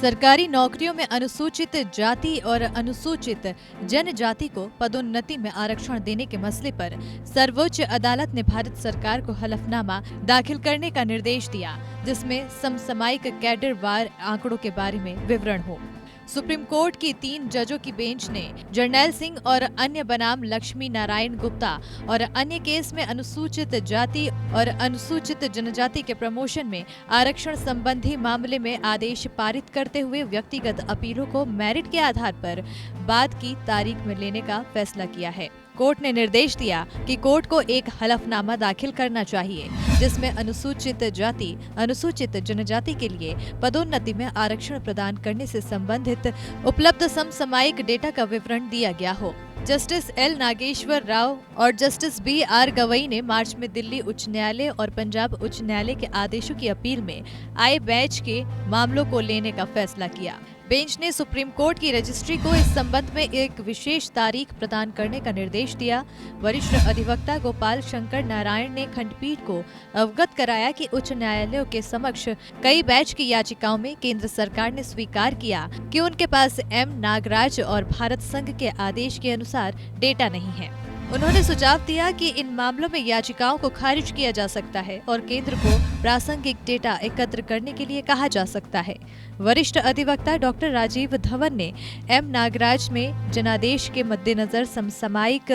सरकारी नौकरियों में अनुसूचित जाति और अनुसूचित जनजाति को पदोन्नति में आरक्षण देने के मसले पर सर्वोच्च अदालत ने भारत सरकार को हलफनामा दाखिल करने का निर्देश दिया, जिसमें समसामयिक कैडर वार आंकड़ों के बारे में विवरण हो। सुप्रीम कोर्ट की 3 जजों की बेंच ने जर्नैल सिंह और अन्य बनाम लक्ष्मी नारायण गुप्ता और अन्य केस में अनुसूचित जाति और अनुसूचित जनजाति के प्रमोशन में आरक्षण संबंधी मामले में आदेश पारित करते हुए व्यक्तिगत अपीलों को मेरिट के आधार पर बाद की तारीख में लेने का फैसला किया है। कोर्ट ने निर्देश दिया कि कोर्ट को एक हलफनामा दाखिल करना चाहिए, जिसमें अनुसूचित जाति, अनुसूचित जनजाति के लिए पदोन्नति में आरक्षण प्रदान करने से संबंधित उपलब्ध समसामयिक डेटा का विवरण दिया गया हो। जस्टिस एल नागेश्वर राव और जस्टिस BR गवई ने मार्च में दिल्ली उच्च न्यायालय और पंजाब उच्च न्यायालय के आदेशों की अपील में आए बैच के मामलों को लेने का फैसला किया। बेंच ने सुप्रीम कोर्ट की रजिस्ट्री को इस संबंध में एक विशेष तारीख प्रदान करने का निर्देश दिया। वरिष्ठ अधिवक्ता गोपाल शंकर नारायण ने खंडपीठ को अवगत कराया कि उच्च न्यायालयों के समक्ष कई बैच की याचिकाओं में केंद्र सरकार ने स्वीकार किया कि उनके पास M नागराज और भारत संघ के आदेश के अनुसार डेटा नहीं है। उन्होंने सुझाव दिया कि इन मामलों में याचिकाओं को खारिज किया जा सकता है और केंद्र को प्रासंगिक डेटा एकत्र करने के लिए कहा जा सकता है। वरिष्ठ अधिवक्ता डॉक्टर राजीव धवन ने M नागराज में जनादेश के मद्देनजर समसामयिक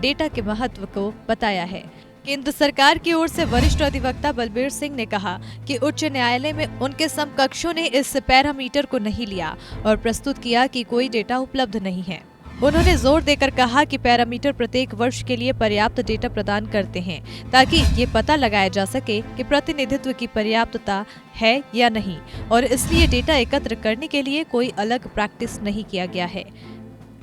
डेटा के महत्व को बताया है। केंद्र सरकार की ओर से वरिष्ठ अधिवक्ता बलबीर सिंह ने कहा कि उच्च न्यायालय में उनके समकक्षों ने इस पैरामीटर को नहीं लिया और प्रस्तुत किया कि कोई डेटा उपलब्ध नहीं है। उन्होंने जोर देकर कहा कि पैरामीटर प्रत्येक वर्ष के लिए पर्याप्त डेटा प्रदान करते हैं ताकि ये पता लगाया जा सके कि प्रतिनिधित्व की पर्याप्तता है या नहीं, और इसलिए डेटा एकत्र करने के लिए कोई अलग प्रैक्टिस नहीं किया गया है।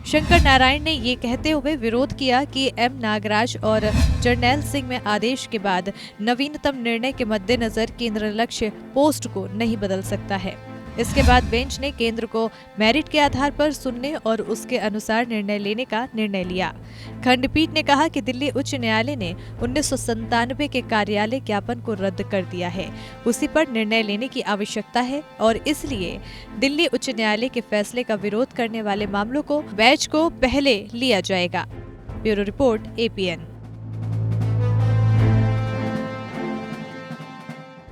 शंकर नारायण ने ये कहते हुए विरोध किया कि M नागराज और जर्नैल सिंह में आदेश के बाद नवीनतम निर्णय के मद्देनजर केंद्र लक्ष्य पोस्ट को नहीं बदल सकता है। इसके बाद बेंच ने केंद्र को मेरिट के आधार पर सुनने और उसके अनुसार निर्णय लेने का निर्णय लिया। खंडपीठ ने कहा कि दिल्ली उच्च न्यायालय ने 1997 के कार्यालय ज्ञापन को रद्द कर दिया है, उसी पर निर्णय लेने की आवश्यकता है और इसलिए दिल्ली उच्च न्यायालय के फैसले का विरोध करने वाले मामलों को बैच को पहले लिया जाएगा। Bureau report APN।